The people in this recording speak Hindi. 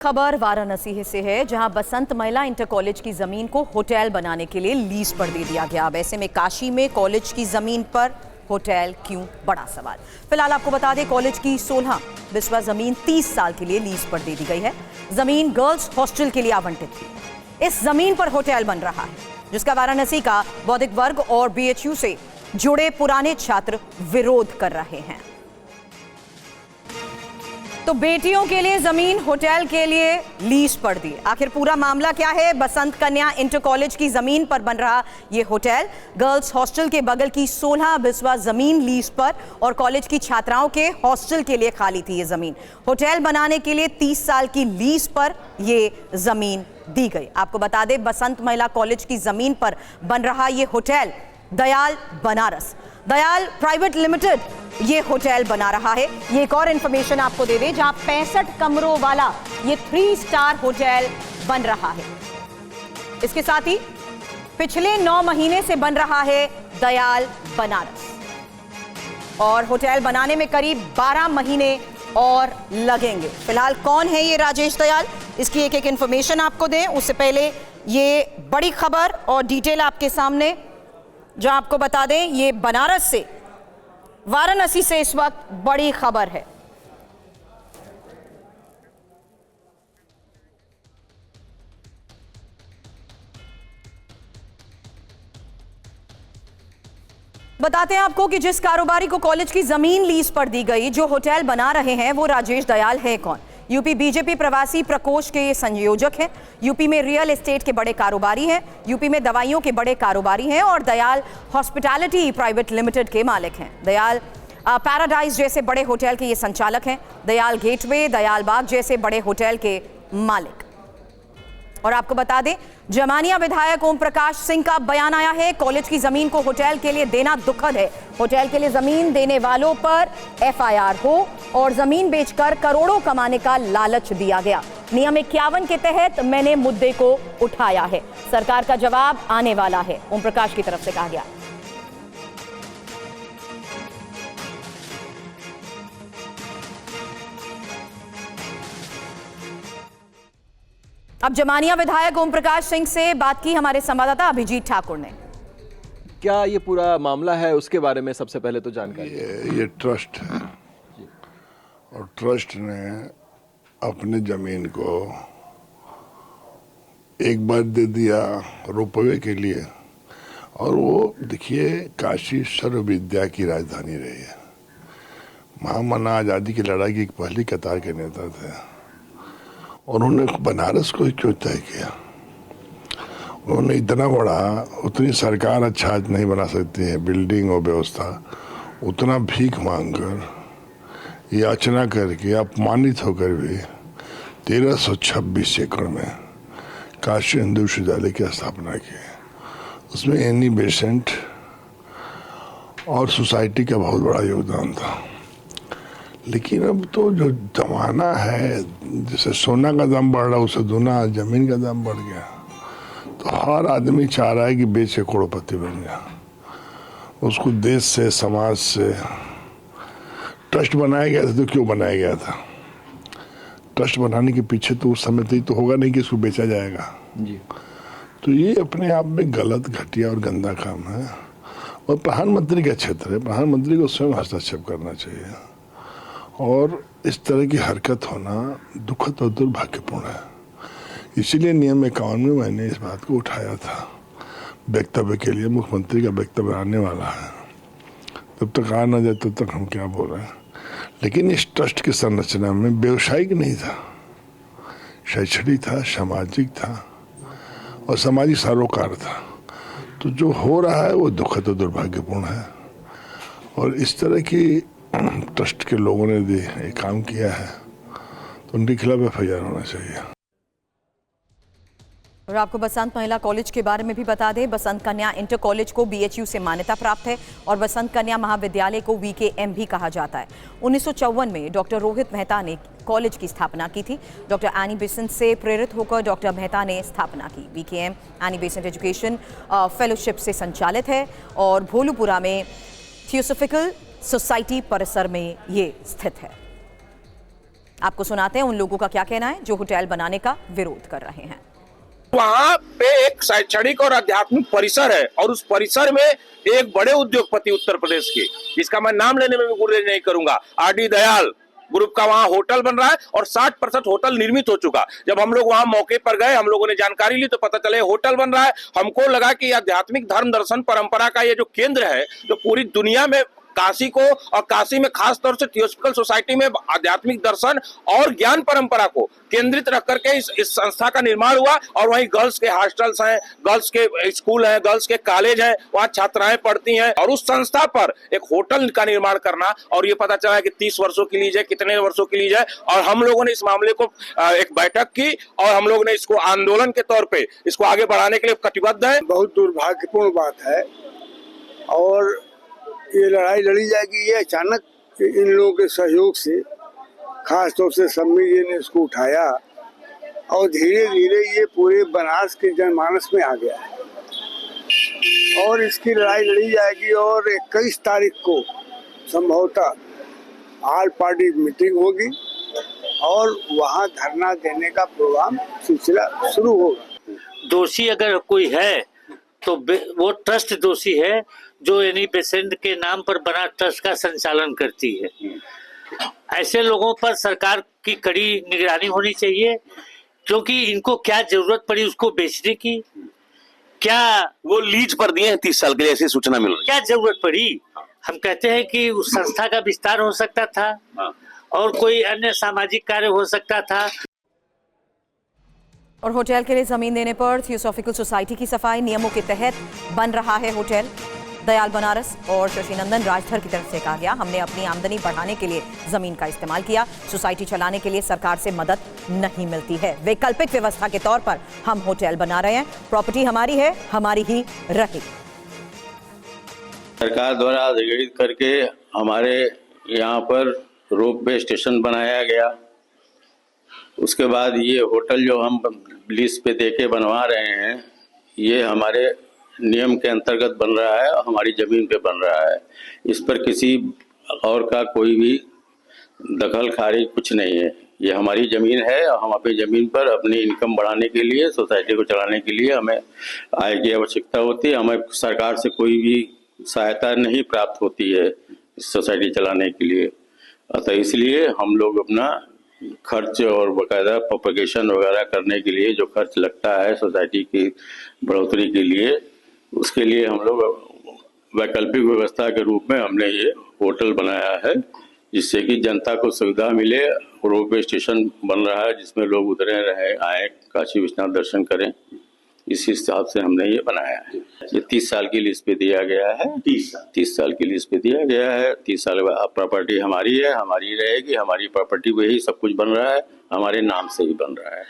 खबर वाराणसी से है, जहां बसंत महिला इंटर कॉलेज की जमीन को होटल बनाने के लिए लीज पर दे दिया गया। अब ऐसे में काशी में कॉलेज की जमीन पर होटल क्यों, बड़ा सवाल। फिलहाल आपको बता दें, कॉलेज की 16 बिस्वा जमीन 30 साल के लिए लीज पर दे दी गई है। जमीन गर्ल्स हॉस्टल के लिए आवंटित थी। इस जमीन पर होटल बन रहा है, जिसका वाराणसी का बौद्धिक वर्ग और बीएचयू से जुड़े पुराने छात्र विरोध कर रहे हैं। तो बेटियों के लिए जमीन होटल के लिए लीज पर दी। आखिर पूरा मामला क्या है? बसंत कन्या इंटर कॉलेज की जमीन पर बन रहा यह होटल, गर्ल्स हॉस्टल के बगल की 16 बिस्वा जमीन लीज पर और कॉलेज की छात्राओं के हॉस्टल के लिए खाली थी। यह जमीन होटल बनाने के लिए 30 साल की लीज पर यह जमीन दी गई। आपको बता दें, बसंत महिला कॉलेज की जमीन पर बन रहा यह hotel Dayal Banaras, Dayal private limited ये होटल बना रहा है। ये एक और इंफॉर्मेशन आपको दे दें, जहां 65 कमरों वाला ये 3 स्टार होटल बन रहा है। इसके साथ ही पिछले 9 महीने से बन रहा है दयाल बनारस, और होटल बनाने में करीब 12 महीने और लगेंगे। फिलहाल कौन है ये राजेश दयाल, इसकी एक एक इंफॉर्मेशन आपको दें। उससे पहले ये बड़ी खबर और डिटेल आपके सामने, जो आपको बता दें, ये बनारस से, वाराणसी से इस वक्त बड़ी खबर है। बताते हैं आपको कि जिस कारोबारी को कॉलेज की जमीन लीज पर दी गई, जो होटल बना रहे हैं, वो राजेश दयाल है कौन? यूपी बीजेपी प्रवासी प्रकोष्ठ के ये संयोजक हैं। यूपी में रियल एस्टेट के बड़े कारोबारी हैं, यूपी में दवाइयों के बड़े कारोबारी हैं और दयाल हॉस्पिटैलिटी प्राइवेट लिमिटेड के मालिक हैं। दयाल पैराडाइज जैसे बड़े होटल के ये संचालक हैं। दयाल गेटवे, दयाल बाग जैसे बड़े होटल के मालिक। और आपको बता दें, जमानिया विधायक ओम प्रकाश सिंह का बयान आया है, कॉलेज की जमीन को होटल के लिए देना दुखद है। होटल के लिए जमीन देने वालों पर एफआईआर हो और जमीन बेचकर करोड़ों कमाने का लालच दिया गया। नियम 51 के तहत मैंने मुद्दे को उठाया है। सरकार का जवाब आने वाला है, ओम प्रकाश की तरफ से कहा गया। अब जमानिया विधायक ओम प्रकाश सिंह से बात की हमारे संवाददाता अभिजीत ठाकुर ने। क्या ये पूरा मामला है, उसके बारे में सबसे पहले तो जानकारी। ये ट्रस्ट है और ट्रस्ट ने अपने जमीन को एक बार दे दिया रुपये के लिए, और वो देखिए, काशी सर्व विद्या की राजधानी रही है। महामना आज़ादी की लड़ाई की पहली कतार के नेता थे। उन्होंने बनारस को क्यों तय किया? उन्होंने इतना बड़ा, उतनी सरकार अच्छा आज नहीं बना सकती है बिल्डिंग और व्यवस्था, उतना भीख मांगकर, याचना करके, अपमानित होकर भी 1326 एकड़ में काशी हिंदू विश्वविद्यालय की स्थापना की। उसमें एनी बेसेंट और सोसाइटी का बहुत बड़ा योगदान था। लेकिन अब तो जो जमाना है, जैसे सोना का दाम बढ़ रहा है, उससे दूना जमीन का दाम बढ़ गया। तो हर आदमी चाह रहा है कि बेच के करोड़पति बन गया। उसको देश से, समाज से ट्रस्ट बनाया गया था। तो क्यों बनाया गया था? ट्रस्ट बनाने के पीछे तो उस समय तो होगा नहीं कि इसको बेचा जाएगा जी। तो ये अपने आप में गलत, घटिया और गंदा काम है, और प्रधानमंत्री का क्षेत्र है। प्रधानमंत्री को स्वयं हस्तक्षेप करना चाहिए, और इस तरह की हरकत होना दुखद और दुर्भाग्यपूर्ण है। इसीलिए नियम 51 में मैंने इस बात को उठाया था वक्तव्य के लिए। मुख्यमंत्री का वक्तव्य आने वाला है, जब तक आ न जाए तब तक हम क्या बोल रहे हैं। लेकिन इस ट्रस्ट की संरचना में व्यवसायिक नहीं था, शैक्षणिक था, सामाजिक था और सामाजिक सरोकार था। तो जो हो रहा है वो दुखद और दुर्भाग्यपूर्ण है, और इस तरह की ट्रस्ट के लोगों ने ये काम किया है, तो उनके खिलाफ एफआईआर होना चाहिए। और आपको बसंत महिला कॉलेज के बारे में भी बता दें, बसंत कन्या इंटर कॉलेज को बीएचयू से मान्यता प्राप्त है और बसंत कन्या महाविद्यालय को वीकेएम भी कहा जाता है। 1954 में डॉक्टर रोहित मेहता ने कॉलेज की स्थापना की थी। डॉक्टर एनी बेसेंट से प्रेरित होकर डॉक्टर मेहता ने स्थापना की। वीकेएम एनी बेसेंट एजुकेशन फेलोशिप से संचालित है और भोलूपुरा में थियोसॉफिकल सोसाइटी परिसर में ये स्थित है। आपको सुनाते हैं उन लोगों का क्या कहना है जो होटल बनाने का विरोध कर रहे हैं। वहाँ पे एक शैक्षणिक और आध्यात्मिक परिसर है और उस परिसर में एक बड़े उद्योगपति उत्तर प्रदेश के, जिसका मैं नाम लेने में भी गुरेज नहीं करूंगा, आरडी दयाल ग्रुप का वहाँ होटल बन रहा है और 60% होटल निर्मित हो चुका। जब हम लोग वहाँ मौके पर गए, हम लोगों ने जानकारी ली तो पता चले होटल बन रहा है। हमको लगा कि आध्यात्मिक धर्म दर्शन परंपरा का ये जो केंद्र है, जो पूरी दुनिया में काशी को और काशी में खास तौर से थियोसॉफिकल सोसाइटी में आध्यात्मिक दर्शन और ज्ञान परंपरा को केंद्रित रख करके इस संस्था का निर्माण हुआ। और वहीं गर्ल्स के हॉस्टल्स हैं, गर्ल्स के स्कूल हैं, गर्ल्स के कॉलेज हैं, वहाँ छात्राएं पढ़ती हैं और उस संस्था पर एक होटल का निर्माण करना। और ये पता चला कि 30 वर्षों की लीज है, कितने वर्षों की लीज है। और हम लोगों ने इस मामले को एक बैठक की और हम लोगों ने इसको आंदोलन के तौर पर इसको आगे बढ़ाने के लिए कटिबद्ध है। बहुत दुर्भाग्यपूर्ण बात है और ये लड़ाई लड़ी जाएगी, ये अचानक इन लोगों के सहयोग से, खास तौर से सम्मी जी ने इसको उठाया और धीरे धीरे ये पूरे बनारस के जनमानस में आ गया है और इसकी लड़ाई लड़ी जाएगी। और 21 तारीख को संभवतः ऑल पार्टी मीटिंग होगी और वहाँ धरना देने का प्रोग्राम सिलसिला शुरू होगा। दोषी अगर कोई है तो वो ट्रस्ट दोषी है जो एनी बेसेंट के नाम पर बना ट्रस्ट का संचालन करती है। ऐसे लोगों पर सरकार की कड़ी निगरानी होनी चाहिए, क्योंकि इनको क्या जरूरत पड़ी उसको बेचने की, क्या वो लीज पर दिए हैं 30 साल के लिए, ऐसी सूचना मिल रही है। क्या जरूरत पड़ी। हम कहते हैं कि उस संस्था का विस्तार हो सकता था और कोई अन्य सामाजिक कार्य हो सकता था। और होटल के लिए जमीन देने पर थियोसॉफिकल सोसाइटी की सफाई, नियमों के तहत बन रहा है होटल। दयाल बनारस और शशिनंदन राजधर की तरफ से कहा गया, हमने अपनी आमदनी बढ़ाने के लिए जमीन का इस्तेमाल किया, सोसाइटी चलाने के लिए सरकार से मदद नहीं मिलती है। वैकल्पिक व्यवस्था के तौर पर हम होटल बना रहे हैं, प्रॉपर्टी हमारी है, हमारी ही रहेगी। सरकार द्वारा अधिग्रहित करके हमारे यहाँ पर रोपवे स्टेशन बनाया गया। उसके बाद ये होटल जो हम लीज पे देके बनवा रहे हैं, ये हमारे नियम के अंतर्गत बन रहा है और हमारी ज़मीन पे बन रहा है। इस पर किसी और का कोई भी दखल खारिज कुछ नहीं है। ये हमारी ज़मीन है और हम अपनी ज़मीन पर अपनी इनकम बढ़ाने के लिए, सोसाइटी को चलाने के लिए हमें आय की आवश्यकता होती है। हमें सरकार से कोई भी सहायता नहीं प्राप्त होती है इस सोसाइटी चलाने के लिए। अतः इसलिए हम लोग अपना खर्च और बाकायदा प्रोपगेशन वगैरह करने के लिए जो खर्च लगता है सोसाइटी की बढ़ोतरी के लिए, उसके लिए हम लोग वैकल्पिक व्यवस्था के रूप में हमने ये होटल बनाया है, जिससे कि जनता को सुविधा मिले। रोपवे स्टेशन बन रहा है जिसमें लोग उतरे रहे, आए, काशी विश्वनाथ दर्शन करें। इस हिसाब से हमने ये बनाया है। ये 30 साल की लीज पे दिया गया है। 30 साल की लीज पे दिया गया है। 30 साल बाद प्रॉपर्टी हमारी है, हमारी रहेगी, हमारी प्रॉपर्टी पे ही सब कुछ बन रहा है, हमारे नाम से ही बन रहा है।